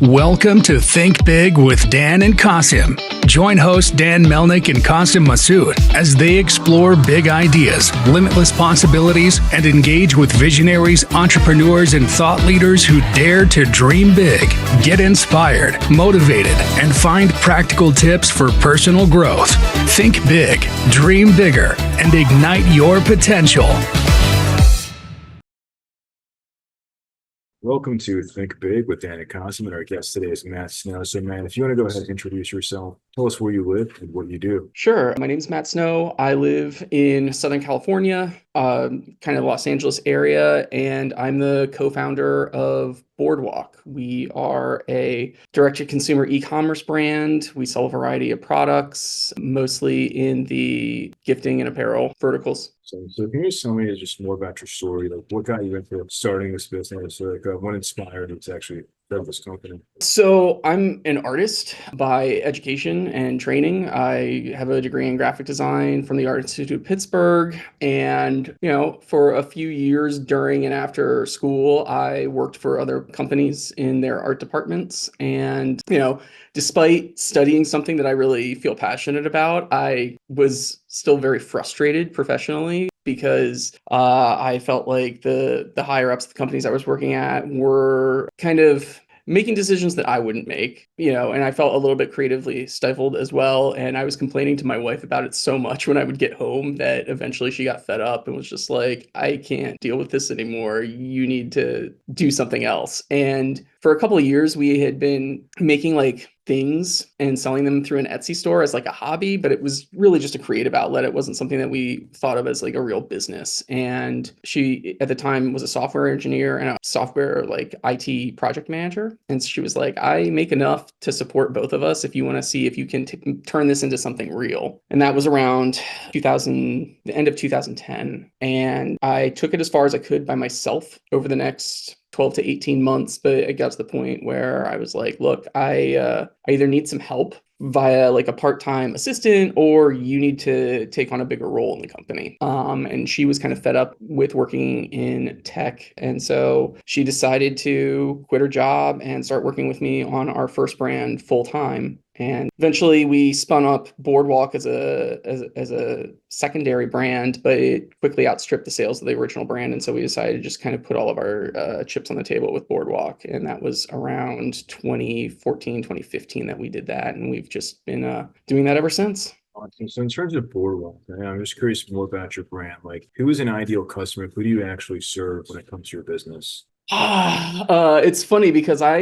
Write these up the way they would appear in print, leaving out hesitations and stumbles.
Welcome to Think Big with Dan and Qasim. Join hosts Dan Melnick and Qasim Masood as they explore big ideas, limitless possibilities, and engage with visionaries, entrepreneurs, and thought leaders who dare to dream big, get inspired, motivated, and find practical tips for personal growth. Think big, dream bigger, and ignite your potential. Welcome to Think Big with Dan Qasim, and our guest today is Matt Snow. So, man, if you want to go ahead and introduce yourself, tell us where you live and what you do. Sure. My name's Matt Snow. I live in Southern California, kind of Los Angeles area, and I'm the co-founder of Boardwalk. We are a direct-to-consumer e-commerce brand. We sell a variety of products, mostly in the gifting and apparel verticals. So can you just tell me just more about your story? Like, what got you into starting this business? Like, what inspired you to actually start this company? So I'm an artist by education and training. I have a degree in graphic design from the Art Institute of Pittsburgh. And, for a few years during and after school, I worked for other companies in their art departments. And, despite studying something that I really feel passionate about, I was still very frustrated professionally because I felt like the higher ups of the companies I was working at were kind of making decisions that I wouldn't make, and I felt a little bit creatively stifled as well. And I was complaining to my wife about it so much when I would get home that eventually she got fed up and was just like, I can't deal with this anymore. You need to do something else. And for a couple of years, we had been making like things and selling them through an Etsy store as like a hobby, but it was really just a creative outlet. It wasn't something that we thought of as like a real business. And she at the time was a software engineer and a software like IT project manager. And she was like, I make enough to support both of us if you want to see if you can turn this into something real. And that was around the end of 2010. And I took it as far as I could by myself over the next 12 to 18 months, but it got to the point where I was like, look, I either need some help via like a part-time assistant, or you need to take on a bigger role in the company. And she was kind of fed up with working in tech. And so she decided to quit her job and start working with me on our first brand full time. And eventually we spun up Boardwalk as a secondary brand, but it quickly outstripped the sales of the original brand. And so we decided to just kind of put all of our chips on the table with Boardwalk. And that was around 2014, 2015 that we did that. And we've just been doing that ever since. Awesome. So in terms of Boardwalk, I'm just curious more about your brand. Like, who is an ideal customer? Who do you actually serve when it comes to your business? It's funny because I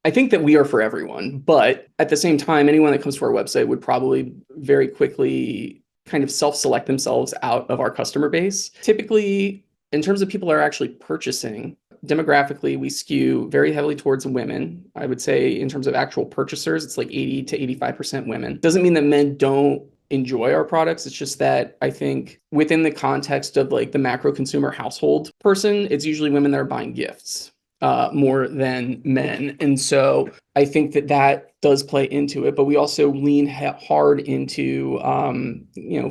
think that we are for everyone, but at the same time, anyone that comes to our website would probably very quickly kind of self-select themselves out of our customer base. Typically, in terms of people that are actually purchasing, demographically, we skew very heavily towards women. I would say in terms of actual purchasers, it's like 80 to 85% women. Doesn't mean that men don't enjoy our products. It's just that I think within the context of like the macro consumer household person, it's usually women that are buying gifts more than men. And so I think that does play into it, but we also lean hard into,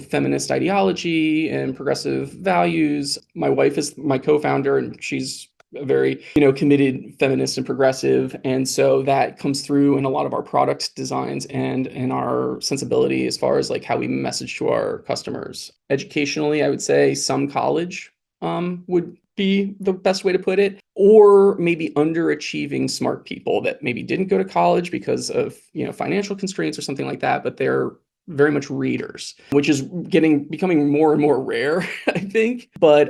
feminist ideology and progressive values. My wife is my co-founder and she's a very, committed feminist and progressive. And so that comes through in a lot of our product designs and in our sensibility as far as like how we message to our customers. Educationally, I would say some college would be the best way to put it, or maybe underachieving smart people that maybe didn't go to college because of, financial constraints or something like that, but they're very much readers, which is becoming more and more rare, I think. But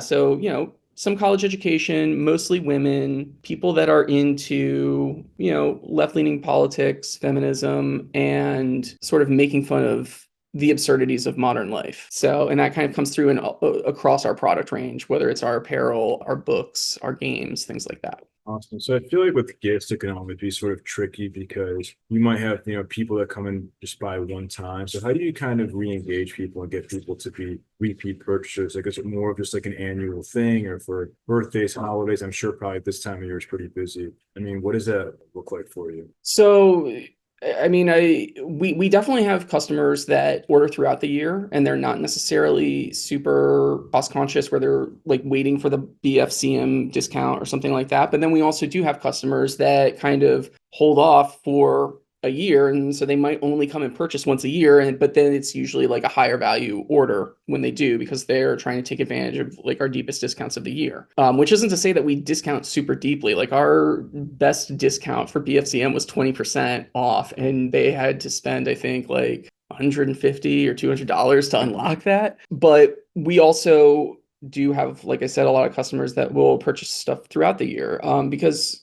so, some college education, mostly women, people that are into, left-leaning politics, feminism, and sort of making fun of the absurdities of modern life. So, and that kind of comes through across our product range, whether it's our apparel, our books, our games, things like that. Awesome. So I feel like with gifts, it can always be sort of tricky because you might have, people that come in just buy one time. So how do you kind of re-engage people and get people to be repeat purchasers? Like, is it more of just like an annual thing, or for birthdays, holidays? I'm sure probably this time of year is pretty busy. I mean, what does that look like for you? So I mean, we definitely have customers that order throughout the year and they're not necessarily super cost conscious where they're like waiting for the BFCM discount or something like that. But then we also do have customers that kind of hold off for a year, and so they might only come and purchase once a year, and but then it's usually like a higher value order when they do because they're trying to take advantage of like our deepest discounts of the year. Which isn't to say that we discount super deeply. Like our best discount for BFCM was 20% off, and they had to spend, I think, like $150 or $200 to unlock that. But we also do have, like I said, a lot of customers that will purchase stuff throughout the year because,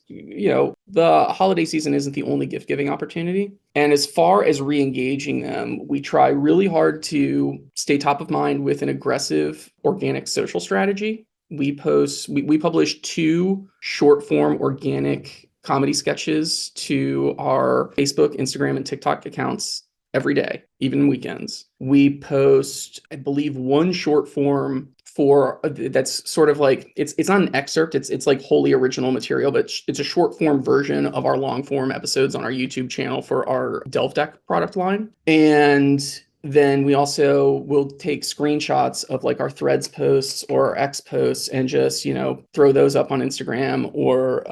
the holiday season isn't the only gift giving opportunity. And as far as re-engaging them, we try really hard to stay top of mind with an aggressive organic social strategy. We publish 2 short form organic comedy sketches to our Facebook, Instagram, and TikTok accounts every day, even weekends. We post, I believe, 1 short form for that's sort of like it's not an excerpt, it's like wholly original material, but it's a short form version of our long form episodes on our YouTube channel for our Delve Deck product line. And then we also will take screenshots of like our Threads posts or our X posts and just, throw those up on Instagram or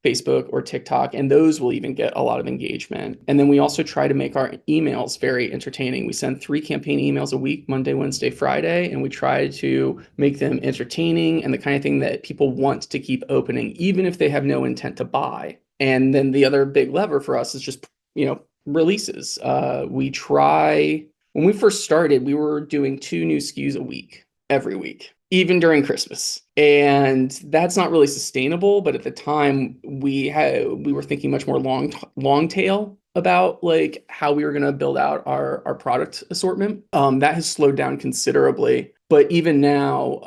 Facebook or TikTok, and those will even get a lot of engagement. And then we also try to make our emails very entertaining. We send 3 campaign emails a week, Monday, Wednesday, Friday, and we try to make them entertaining and the kind of thing that people want to keep opening, even if they have no intent to buy. And then the other big lever for us is just, releases. When we first started, we were doing 2 new SKUs a week, every week, even during Christmas. And that's not really sustainable. But at the time we were thinking much more long tail about like how we were going to build out our product assortment. That has slowed down considerably. But even now,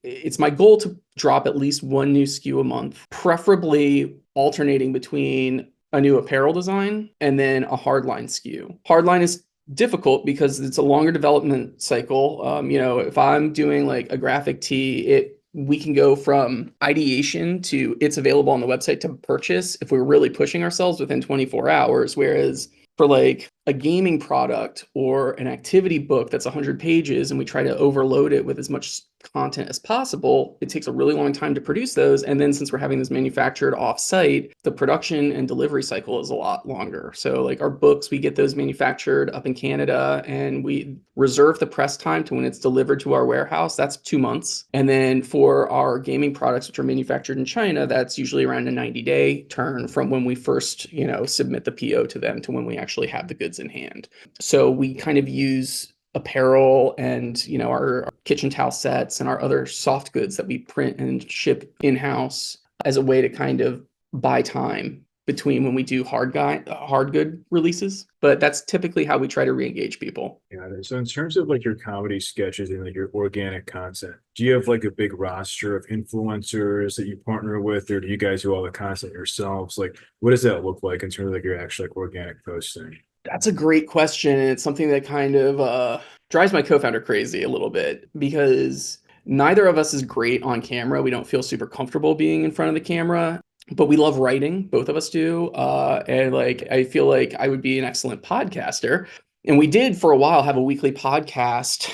it's my goal to drop at least 1 new SKU a month, preferably alternating between a new apparel design and then a hardline SKU. Hardline is difficult because it's a longer development cycle. If I'm doing like a graphic tee, we can go from ideation to it's available on the website to purchase if we're really pushing ourselves within 24 hours. Whereas for like a gaming product or an activity book that's 100 pages and we try to overload it with as much content as possible, it takes a really long time to produce those. And then since we're having this manufactured off-site, the production and delivery cycle is a lot longer. So like our books, we get those manufactured up in Canada and we reserve the press time to when it's delivered to our warehouse. That's 2 months. And then for our gaming products, which are manufactured in China, that's usually around a 90-day turn from when we first, submit the PO to them to when we actually have the goods in hand. So we kind of use apparel and our kitchen towel sets and our other soft goods that we print and ship in-house as a way to kind of buy time between when we do hard good releases. But that's typically how we try to re-engage people. Yeah. So in terms of like your comedy sketches and like your organic content, do you have like a big roster of influencers that you partner with, or do you guys do all the content yourselves? Like, what does that look like in terms of like your actual like organic posting? That's a great question. And it's something that kind of drives my co-founder crazy a little bit because neither of us is great on camera. We don't feel super comfortable being in front of the camera, but we love writing. Both of us do. And like, I feel like I would be an excellent podcaster. And we did for a while have a weekly podcast,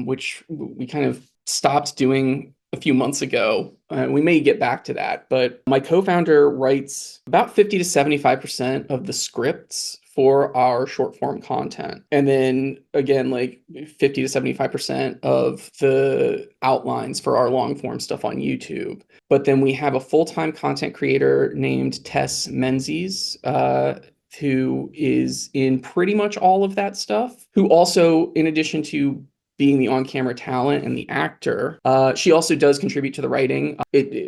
which we kind of stopped doing a few months ago. We may get back to that, but my co-founder writes about 50 to 75% of the scripts for our short form content. And then again, like 50 to 75% of the outlines for our long form stuff on YouTube. But then we have a full-time content creator named Tess Menzies, who is in pretty much all of that stuff, who also, in addition to being the on-camera talent and the actor, she also does contribute to the writing.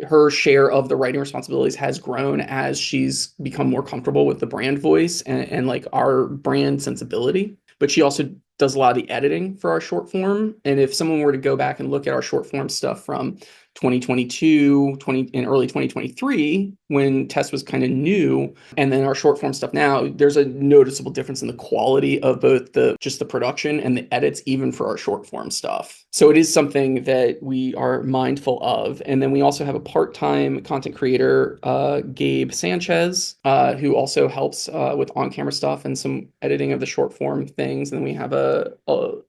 Her share of the writing responsibilities has grown as she's become more comfortable with the brand voice and like our brand sensibility. But she also does a lot of the editing for our short form. And if someone were to go back and look at our short form stuff from 2022, in early 2023, when test was kind of new, and then our short form stuff now, there's a noticeable difference in the quality of both just the production and the edits, even for our short form stuff. So it is something that we are mindful of. And then we also have a part-time content creator, Gabe Sanchez, who also helps with on-camera stuff and some editing of the short form things. And then we have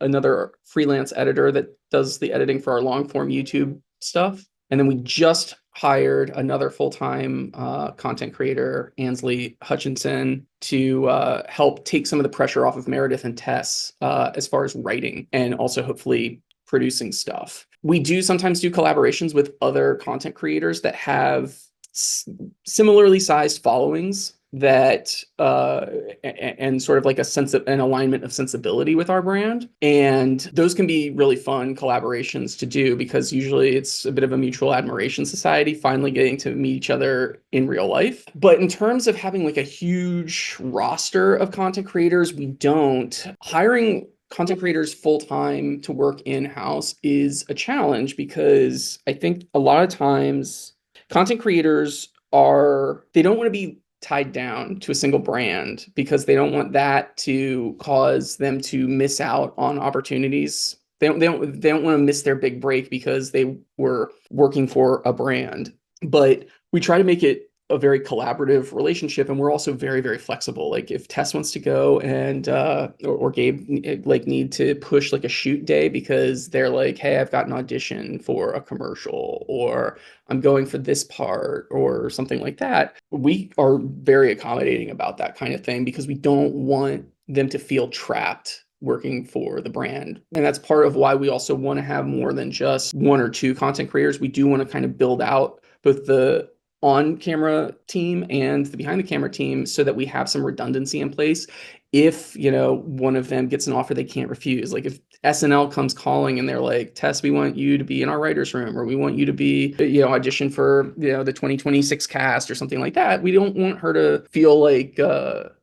another freelance editor that does the editing for our long form YouTube stuff. And then we just hired another full-time content creator, Ansley Hutchinson, to help take some of the pressure off of Meredith and Tess as far as writing and also hopefully producing stuff. We do sometimes do collaborations with other content creators that have similarly sized followings that and sort of like a sense of an alignment of sensibility with our brand. And those can be really fun collaborations to do, because usually it's a bit of a mutual admiration society, finally getting to meet each other in real life. But in terms of having like a huge roster of content creators, we don't. Hiring content creators full-time to work in-house is a challenge, because I think a lot of times content creators they don't want to be tied down to a single brand, because they don't want that to cause them to miss out on opportunities. They don't want to miss their big break because they were working for a brand. But we try to make it a very collaborative relationship, and we're also very, very flexible. Like if Tess wants to go and or Gabe like need to push like a shoot day because they're like, hey, I've got an audition for a commercial, or I'm going for this part, or something like that, we are very accommodating about that kind of thing, because we don't want them to feel trapped working for the brand. And that's part of why we also want to have more than just one or two content creators. We do want to kind of build out both the on-camera team and the behind-the-camera team, so that we have some redundancy in place if, one of them gets an offer they can't refuse. Like if SNL comes calling and they're like, Tess, we want you to be in our writer's room, or we want you to be, audition for, the 2026 cast or something like that. We don't want her to feel like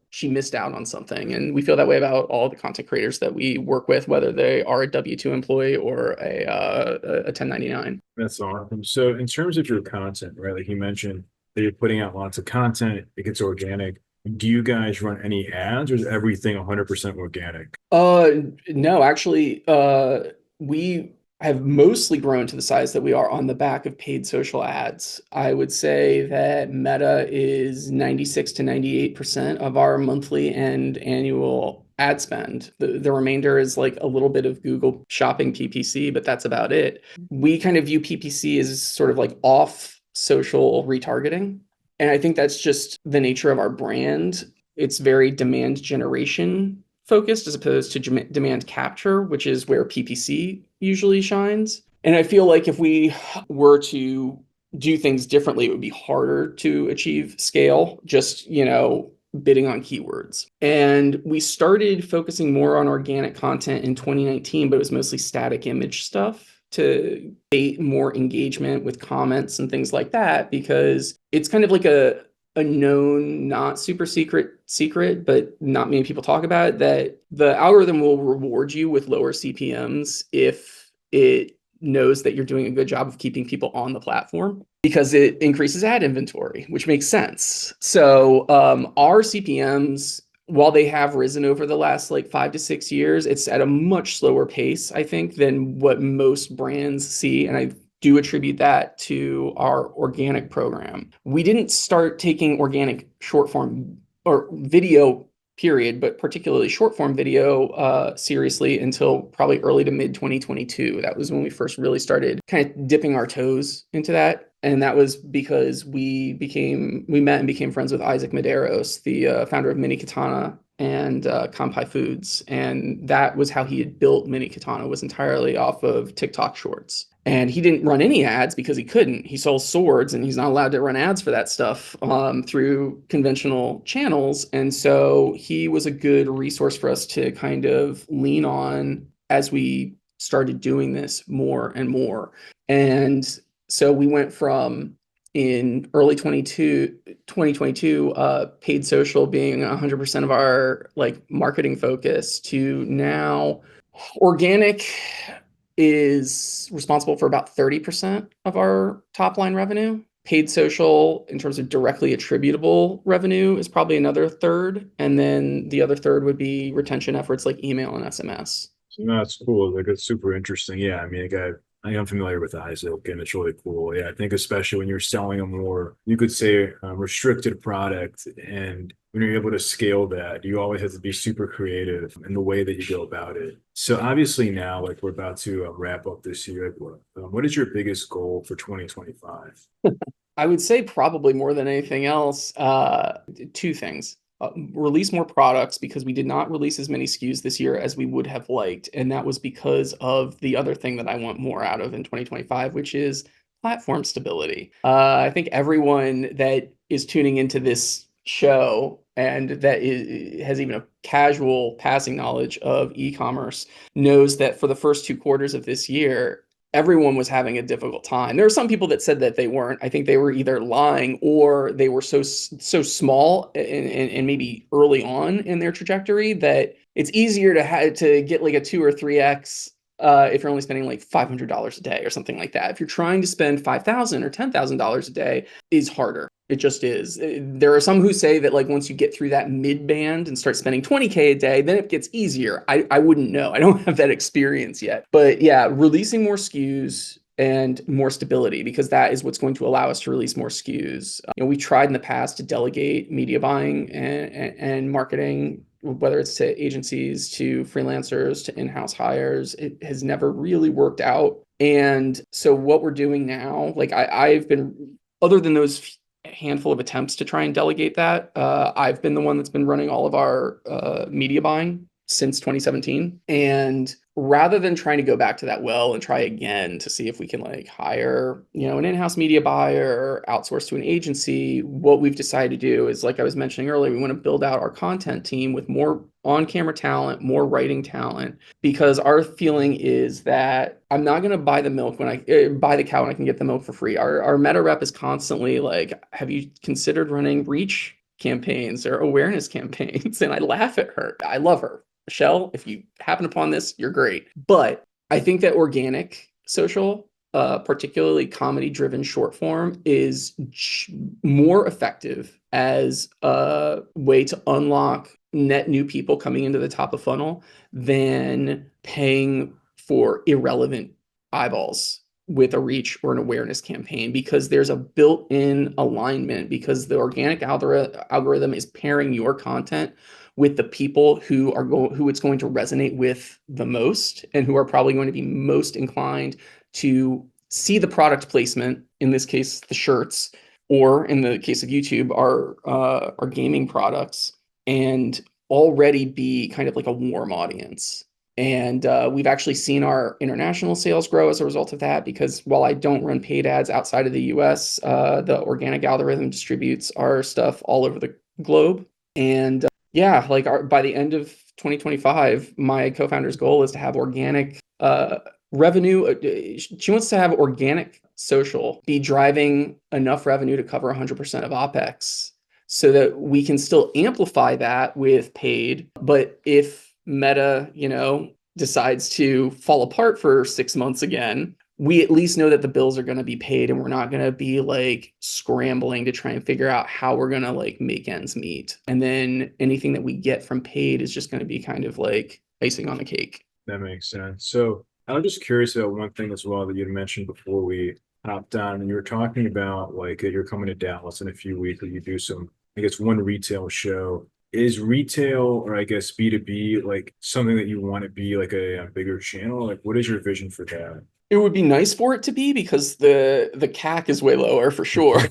she missed out on something. And we feel that way about all the content creators that we work with, whether they are a W-2 employee or a 1099. That's awesome. So in terms of your content, right, like you mentioned that you're putting out lots of content, it gets organic. Do you guys run any ads, or is everything 100% organic? No, actually, we have mostly grown to the size that we are on the back of paid social ads. I would say that Meta is 96 to 98% of our monthly and annual ad spend. The remainder is like a little bit of Google shopping PPC, but that's about it. We kind of view PPC as sort of like off social retargeting. And I think that's just the nature of our brand. It's very demand generation focused, as opposed to demand capture, which is where PPC usually shines. And I feel like if we were to do things differently, it would be harder to achieve scale, just, bidding on keywords. And we started focusing more on organic content in 2019, but it was mostly static image stuff to create more engagement with comments and things like that, because it's kind of like a known, not super secret, but not many people talk about it, that the algorithm will reward you with lower CPMs if it knows that you're doing a good job of keeping people on the platform, because it increases ad inventory, which makes sense. So our CPMs, while they have risen over the last like 5 to 6 years, it's at a much slower pace, I think, than what most brands see. And I do attribute that to our organic program. We didn't start taking organic short form or video period, but particularly short form video seriously until probably early to mid 2022. That was when we first really started kind of dipping our toes into that. And that was because we met and became friends with Isaac Medeiros, the founder of Mini Katana and Kampai Foods. And that was how he had built Mini Katana, was entirely off of TikTok shorts. And he didn't run any ads because he couldn't. He sells swords and he's not allowed to run ads for that stuff through conventional channels. And so he was a good resource for us to kind of lean on as we started doing this more and more. And so we went from, in early 2022, paid social being 100% of our like marketing focus, to now organic is responsible for about 30% of our top line revenue. Paid social, in terms of directly attributable revenue, is probably another third. And then the other third would be retention efforts like email and SMS. No, that's cool. Like it's super interesting. Yeah, I mean, like I am familiar with Isaac, and it's really cool. Yeah, I think especially when you're selling a more, you could say, restricted product, and when you're able to scale that, you always have to be super creative in the way that you go about it. So obviously now, like we're about to wrap up this year. Like, what is your biggest goal for 2025? I would say probably more than anything else, two things. Release more products, because we did not release as many SKUs this year as we would have liked. And that was because of the other thing that I want more out of in 2025, which is platform stability. I think everyone that is tuning into this show and has even a casual passing knowledge of e-commerce knows that for the first 2 quarters of this year, everyone was having a difficult time. There are some people that said that they weren't. I think they were either lying, or they were so small and maybe early on in their trajectory that it's easier to get like a 2 or 3x if you're only spending like $500 a day or something like that. If you're trying to spend $5,000 or $10,000 a day, is harder. It just is. There are some who say that like once you get through that mid band and start spending 20K a day, then it gets easier. I wouldn't know. I don't have that experience yet. But yeah, releasing more SKUs and more stability, because that is what's going to allow us to release more SKUs. We tried in the past to delegate media buying and marketing, whether it's to agencies, to freelancers, to in-house hires. It has never really worked out. And so what we're doing now, like I've been, other than those handful of attempts to try and delegate that, I've been the one that's been running all of our media buying since 2017. And rather than trying to go back to that well and try again to see if we can like hire, an in-house media buyer or outsource to an agency, what we've decided to do is, like I was mentioning earlier, we want to build out our content team with more on-camera talent, more writing talent, because our feeling is that I'm not going to buy the milk when I buy the cow when I can get the milk for free. Our meta rep is constantly like, have you considered running reach campaigns or awareness campaigns? And I laugh at her. I love her. Michelle, if you happen upon this, you're great. But I think that organic social, particularly comedy-driven short form, is more effective as a way to unlock net new people coming into the top of funnel than paying for irrelevant eyeballs with a reach or an awareness campaign, because there's a built-in alignment, because the organic algorithm is pairing your content with the people who it's going to resonate with the most, and who are probably going to be most inclined to see the product placement, in this case the shirts, or in the case of YouTube, our gaming products, and already be kind of like a warm audience. And we've actually seen our international sales grow as a result of that, because while I don't run paid ads outside of the US, the organic algorithm distributes our stuff all over the globe. And yeah, like by the end of 2025, my co-founder's goal is to have organic revenue. She wants to have organic social be driving enough revenue to cover 100% of OpEx, so that we can still amplify that with paid. But if Meta, decides to fall apart for 6 months again, we at least know that the bills are going to be paid, and we're not going to be like scrambling to try and figure out how we're going to like make ends meet. And then anything that we get from paid is just going to be kind of like icing on the cake. That makes sense. So I was just curious about one thing as well that you had mentioned before we hopped on, and you were talking about like you're coming to Dallas in a few weeks, and you do some, I guess, one retail show. Is retail, or I guess B2B, like something that you want to be like a bigger channel? Like, what is your vision for that? It would be nice for it to be, because the CAC is way lower for sure.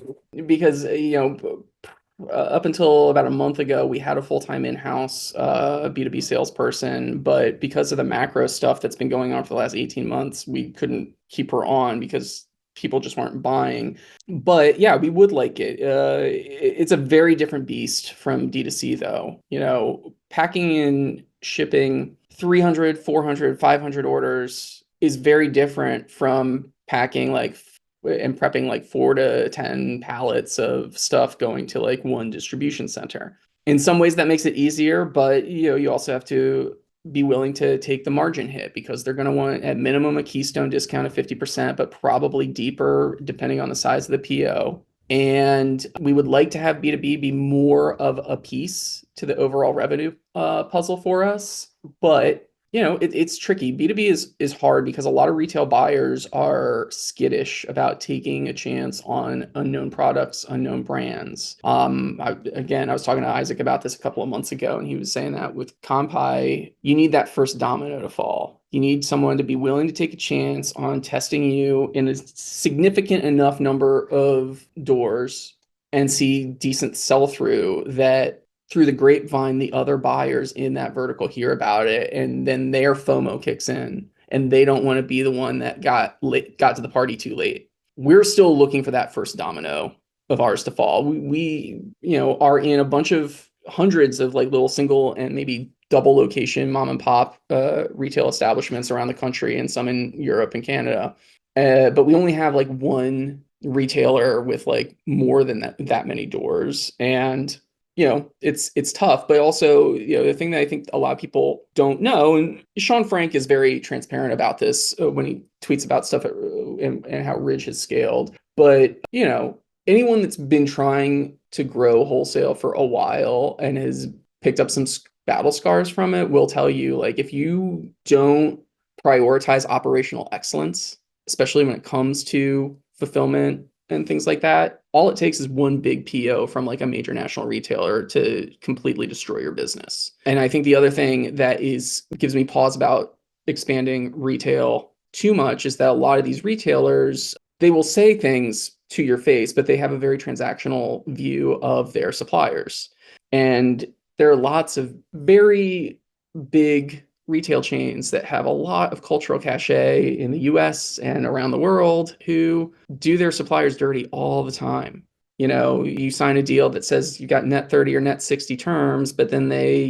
Because up until about a month ago, we had a full-time in-house B2B salesperson, but because of the macro stuff that's been going on for the last 18 months, we couldn't keep her on because people just weren't buying. But yeah, we would like it. It's a very different beast from D2C though. Packing and shipping 300, 400, 500 orders is very different from packing and prepping like 4 to 10 pallets of stuff going to like one distribution center. In some ways that makes it easier, but you also have to be willing to take the margin hit because they're going to want at minimum a keystone discount of 50%, but probably deeper depending on the size of the PO. And we would like to have B2B be more of a piece to the overall revenue puzzle for us. But it's tricky. B2B is hard because a lot of retail buyers are skittish about taking a chance on unknown products, unknown brands. I was talking to Isaac about this a couple of months ago, and he was saying that with Compai, you need that first domino to fall. You need someone to be willing to take a chance on testing you in a significant enough number of doors and see decent sell-through that through the grapevine, the other buyers in that vertical hear about it, and then their FOMO kicks in, and they don't want to be the one that got to the party too late. We're still looking for that first domino of ours to fall. We are in a bunch of hundreds of like little single and maybe double location mom and pop retail establishments around the country, and some in Europe and Canada. But we only have like one retailer with like more than that many doors, and it's tough. But also, the thing that I think a lot of people don't know, and Sean Frank is very transparent about this when he tweets about stuff and how Ridge has scaled. But, anyone that's been trying to grow wholesale for a while and has picked up some battle scars from it will tell you, like, if you don't prioritize operational excellence, especially when it comes to fulfillment and things like that, all it takes is one big PO from like a major national retailer to completely destroy your business. And I think the other thing that gives me pause about expanding retail too much is that a lot of these retailers, they will say things to your face, but they have a very transactional view of their suppliers. And there are lots of very big retail chains that have a lot of cultural cachet in the US and around the world who do their suppliers dirty all the time. You sign a deal that says you got net 30 or net 60 terms, but then they,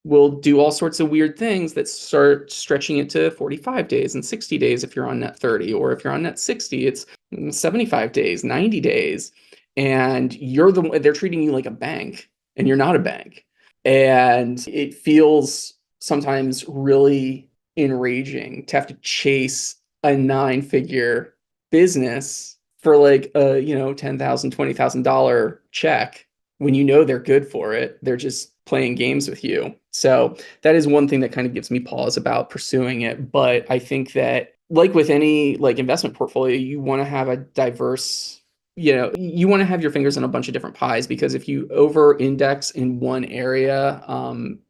will do all sorts of weird things that start stretching it to 45 days and 60 days if you're on net 30, or if you're on net 60, it's 75 days, 90 days. And they're treating you like a bank, and you're not a bank. And it feels sometimes really enraging to have to chase a 9-figure business for like a $10,000, $20,000 check when they're good for it. They're just playing games with you. So that is one thing that kind of gives me pause about pursuing it. But I think that, like with any like investment portfolio, you want to have a diverse, you want to have your fingers in a bunch of different pies, because if you over index in one area,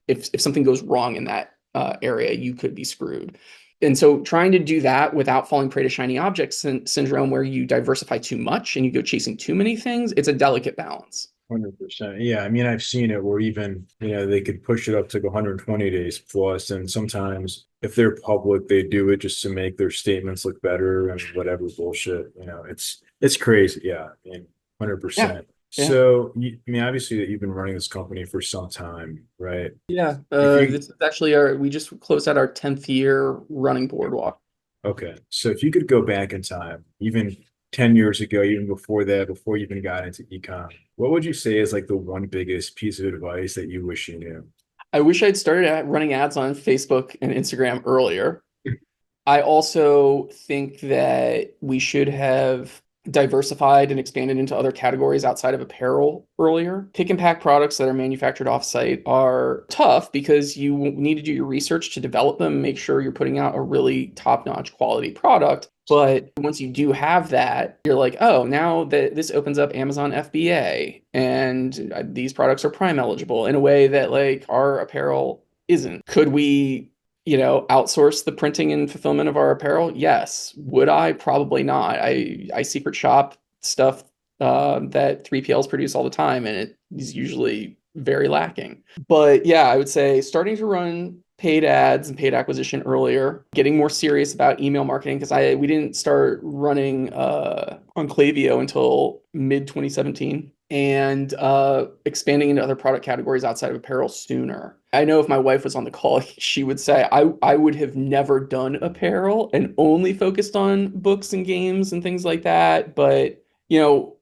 if something goes wrong in that area, you could be screwed. And so trying to do that without falling prey to shiny object syndrome, where you diversify too much and you go chasing too many things, it's a delicate balance. 100%. Yeah. I mean, I've seen it where even, they could push it up to 120 days plus. And sometimes if they're public, they do it just to make their statements look better and whatever bullshit, it's crazy. Yeah. I mean, 100%. Yeah. So, obviously that you've been running this company for some time, right? Yeah. If you- This is actually we just closed out our 10th year running Boardwalk. Okay. So if you could go back in time, even 10 years ago, even before that, before you even got into econ, what would you say is like the one biggest piece of advice that you wish you knew? I wish I'd started running ads on Facebook and Instagram earlier. I also think that we should have diversified and expanded into other categories outside of apparel earlier. Pick and pack products that are manufactured offsite are tough because you need to do your research to develop them, make sure you're putting out a really top-notch quality product. But once you do have that, you're like, oh, now that this opens up Amazon FBA, and these products are Prime eligible in a way that like our apparel isn't. Could we outsource the printing and fulfillment of our apparel? Yes. Would I? Probably not. I secret shop stuff that 3PLs produce all the time, and it is usually very lacking. But yeah, I would say starting to run paid ads and paid acquisition earlier, getting more serious about email marketing, because we didn't start running on Klaviyo until mid 2017, and expanding into other product categories outside of apparel sooner. I know if my wife was on the call, she would say I would have never done apparel and only focused on books and games and things like that. But,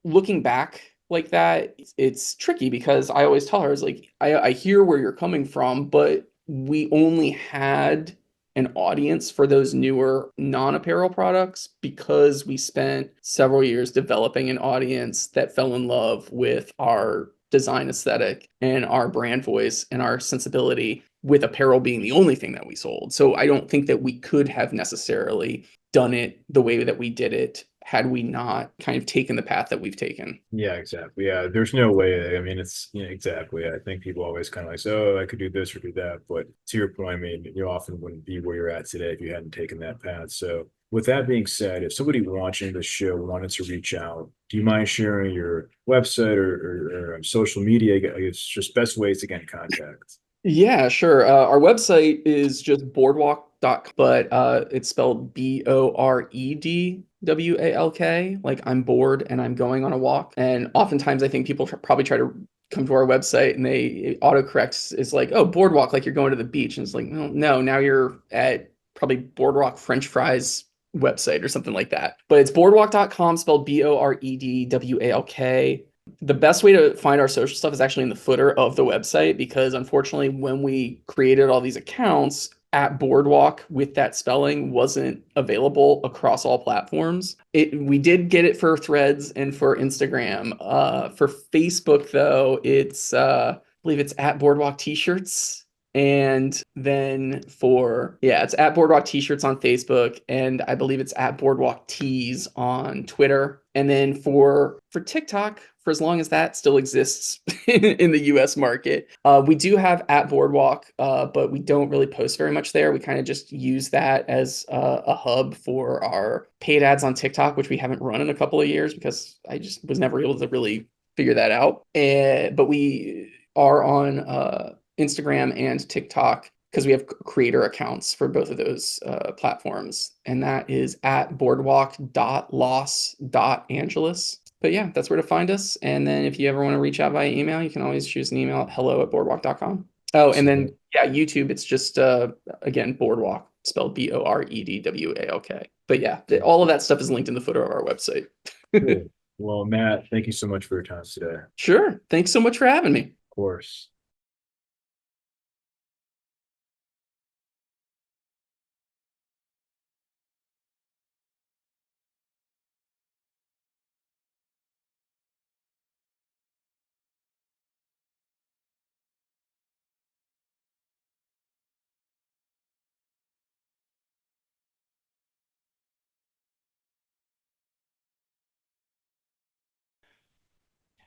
looking back like that, it's tricky, because I always tell her, I was like, I hear where you're coming from, but we only had an audience for those newer non-apparel products because we spent several years developing an audience that fell in love with our design aesthetic and our brand voice and our sensibility, with apparel being the only thing that we sold. So I don't think that we could have necessarily done it the way that we did it had we not kind of taken the path that we've taken. Yeah, exactly. Yeah, there's no way. I mean, it's exactly. I think people always kind of like, so I could do this or do that. But to your point, I mean, you often wouldn't be where you're at today if you hadn't taken that path. So with that being said, if somebody watching the show wanted to reach out, do you mind sharing your website or social media? I guess just best ways to get in contact. Yeah, sure. Our website is just boardwalk.com, but it's spelled Boredwalk. Like I'm bored and I'm going on a walk. And oftentimes I think people probably try to come to our website and they autocorrects is like, oh, boardwalk, like you're going to the beach. And it's like, well, no, now you're at probably Boardwalk French fries website or something like that. But it's boardwalk.com, spelled Boredwalk. The best way to find our social stuff is actually in the footer of the website, because unfortunately, when we created all these accounts, at Boardwalk with that spelling wasn't available across all platforms. We did get it for Threads and for Instagram. For Facebook, though, it's I believe it's at Boardwalk T-shirts. And then it's at Boardwalk T-shirts on Facebook, and I believe it's at Boardwalk Tees on Twitter. And then for TikTok, for as long as that still exists in the US market, we do have at Boardwalk, but we don't really post very much there. We kind of just use that as a hub for our paid ads on TikTok, which we haven't run in a couple of years because I just was never able to really figure that out. But we are on Instagram and TikTok because we have creator accounts for both of those platforms. And that is at boardwalk.los.angeles. But yeah, that's where to find us. And then if you ever want to reach out via email, you can always choose an email at hello@boardwalk.com. Oh, and then YouTube, it's just, again, Boardwalk, spelled Boredwalk. But yeah, all of that stuff is linked in the footer of our website. Cool. Well, Matt, thank you so much for your time today. Of Sure. Thanks so much for having me. course.